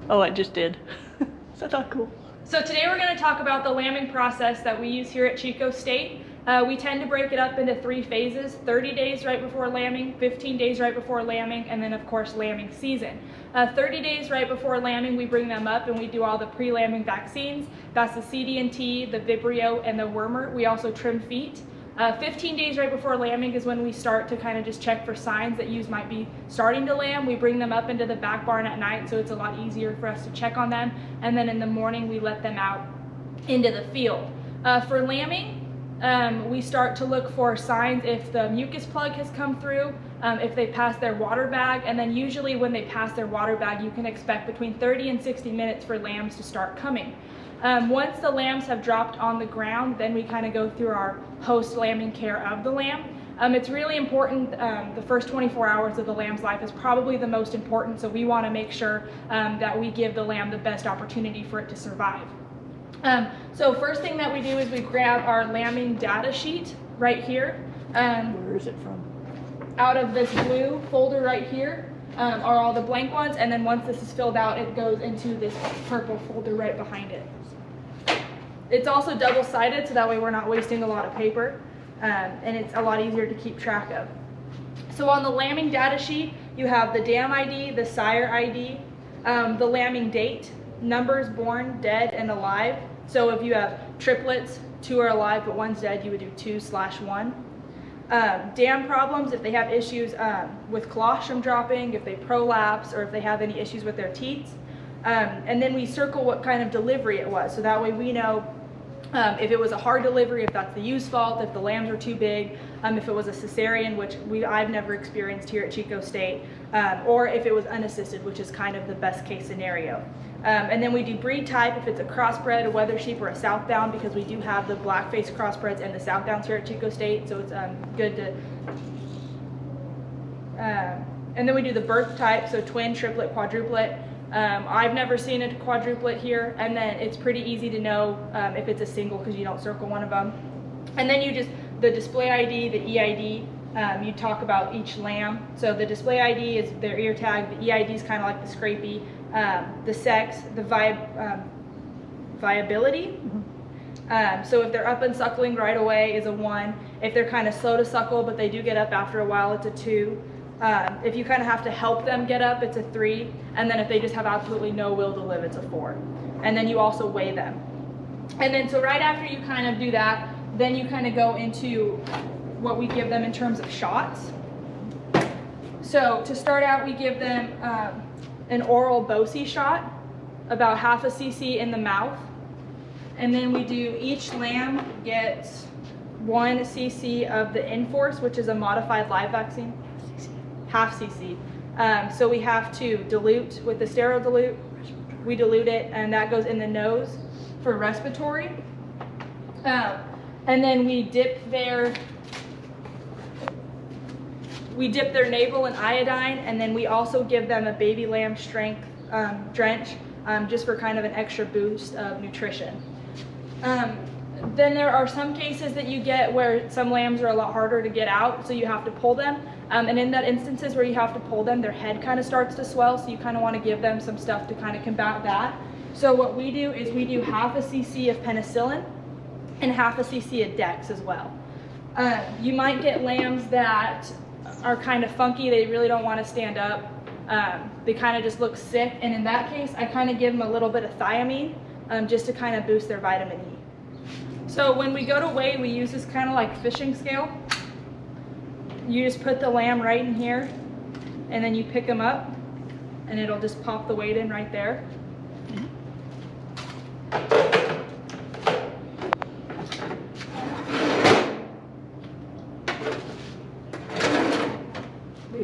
Oh, I just did. So that's not cool. So today we're going to talk about the lambing process that we use here at Chico State. We tend to break it up into 3 phases: 30 days right before lambing, 15 days right before lambing, and then of course lambing season. 30 days right before lambing, we bring them up and we do all the pre-lambing vaccines. That's the CD&T, the Vibrio, and the wormer. We also trim feet. 15 days right before lambing is when we start to kind of just check for signs that ewes might be starting to lamb. We bring them up into the back barn at night, so it's a lot easier for us to check on them. And then in the morning, we let them out into the field. For lambing, we start to look for signs if the mucus plug has come through, if they pass their water bag, and then usually when they pass their water bag, you can expect between 30 and 60 minutes for lambs to start coming. Once the lambs have dropped on the ground, then we kind of go through our post-lambing care of the lamb. It's really important. The first 24 hours of the lamb's life is probably the most important, so we want to make sure that we give the lamb the best opportunity for it to survive. So first thing that we do is we grab our lambing data sheet right here. Where is it from? Out of this blue folder right here are all the blank ones, and then once this is filled out, it goes into this purple folder right behind it. It's also double-sided, so that way we're not wasting a lot of paper, and it's a lot easier to keep track of. So on the lambing data sheet, you have the dam ID, the sire ID, the lambing date, numbers born, dead, and alive. So if you have triplets, 2 are alive but 1's dead, you would do 2/1. Dam problems, if they have issues with colostrum dropping, if they prolapse, or if they have any issues with their teats. And then we circle what kind of delivery it was, so that way we know if it was a hard delivery, if that's the ewe's fault, if the lambs are too big, if it was a cesarean, which I've never experienced here at Chico State, or if it was unassisted, which is kind of the best case scenario. And then we do breed type, if it's a crossbred, a wether sheep, or a Southdown, because we do have the black-faced crossbreds and the Southdowns here at Chico State, so it's good to... and then we do the birth type, so twin, triplet, quadruplet. I've never seen a quadruplet here, and then it's pretty easy to know if it's a single because you don't circle one of them. And then you just, the display ID, the EID, you talk about each lamb. So the display ID is their ear tag, the EID is kind of like the scrapie, the sex, the viability. So if they're up and suckling right away is a 1. If they're kind of slow to suckle but they do get up after a while, it's a 2. If you kind of have to help them get up, it's a 3. And then if they just have absolutely no will to live, it's a 4. And then you also weigh them. And then so right after you kind of do that, then you kind of go into what we give them in terms of shots. So to start out, we give them an oral BOCI shot, about half a cc in the mouth. And then we do, each lamb gets 1 cc of the Enforce, which is a modified live vaccine. Half cc. So we have to dilute with the sterile dilute. We dilute it, and that goes in the nose for respiratory. And then we dip their navel in iodine, and then we also give them a baby lamb strength drench, just for kind of an extra boost of nutrition. Then there are some cases that you get where some lambs are a lot harder to get out, so you have to pull them. And in that instances where you have to pull them, their head kind of starts to swell, so you kind of want to give them some stuff to kind of combat that. So what we do is we do half a cc of penicillin and half a cc of Dex as well. You might get lambs that are kind of funky, they really don't want to stand up. They kind of just look sick, and in that case, I kind of give them a little bit of thiamine just to kind of boost their vitamin E. So when we go to weigh, we use this kind of like fishing scale. You just put the lamb right in here, and then you pick them up, and it'll just pop the weight in right there.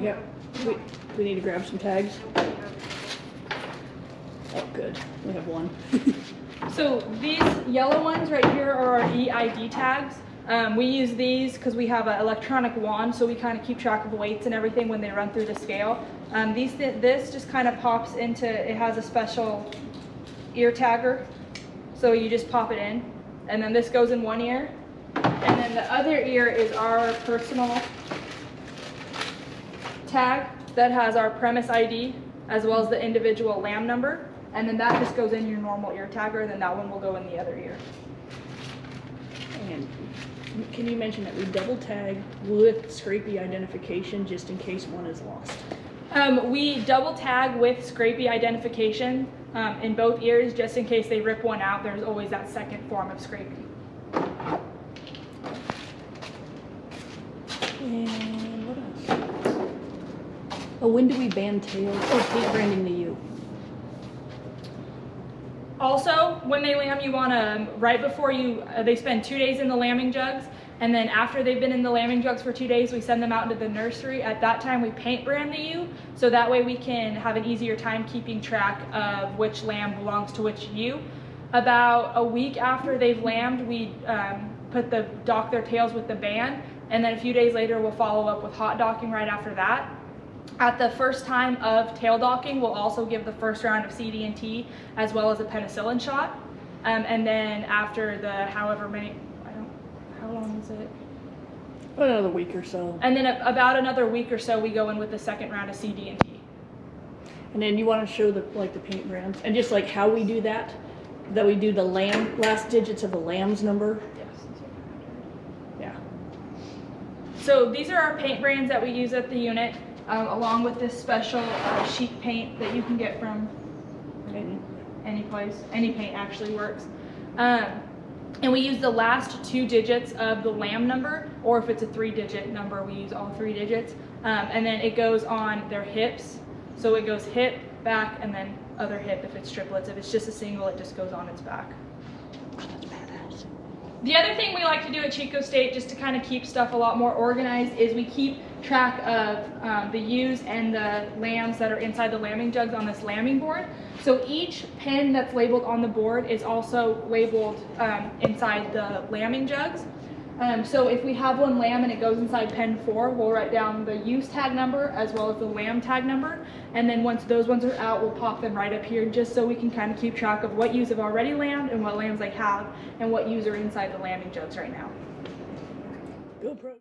Yeah, we need to grab some tags. Oh, good. We have 1. So these yellow ones right here are our EID tags. We use these because we have an electronic wand, so we kind of keep track of weights and everything when they run through the scale. This just kind of pops into, it has a special ear tagger, so you just pop it in, and then this goes in one ear, and then the other ear is our personal tag that has our premise ID as well as the individual lamb number. and then that just goes in your normal ear tagger, and then that one will go in the other ear. And can you mention that we double tag with scrapie identification just in case one is lost? We double tag with scrapie identification in both ears, just in case they rip one out. There's always that second form of scrapie. And what else? Oh, when do we ban tails? Oh, paint branding to you. Also, when they lamb, you want to, right before they spend 2 days in the lambing jugs, and then after they've been in the lambing jugs for 2 days, we send them out into the nursery. At that time, we paint brand the ewe, so that way we can have an easier time keeping track of which lamb belongs to which ewe. About a week after they've lambed, we dock their tails with the band, and then a few days later, we'll follow up with hot docking right after that. At the first time of tail docking, we'll also give the first round of CD&T as well as a penicillin shot. And then after the however many, how long is it? Another week or so. And then about another week or so, we go in with the second round of CD&T. And then you want to show the paint brands and just like how we do that we do the last digits of the lamb's number. Yes. Yeah. So these are our paint brands that we use at the unit, along with this special sheet paint that you can get from any place. Any paint actually works. And we use the last 2 digits of the lamb number, or if it's a 3-digit number, we use all 3 digits. And then it goes on their hips. So it goes hip, back, and then other hip if it's triplets. If it's just a single, it just goes on its back. That's badass. The other thing we like to do at Chico State, just to kind of keep stuff a lot more organized, is we keep track of the ewes and the lambs that are inside the lambing jugs on this lambing board. So each pen that's labeled on the board is also labeled inside the lambing jugs. So if we have one lamb and it goes inside pen 4, we'll write down the ewe's tag number as well as the lamb tag number. And then once those ones are out, we'll pop them right up here just so we can kind of keep track of what ewes have already lambed and what lambs they have and what ewes are inside the lambing jugs right now. Go pro.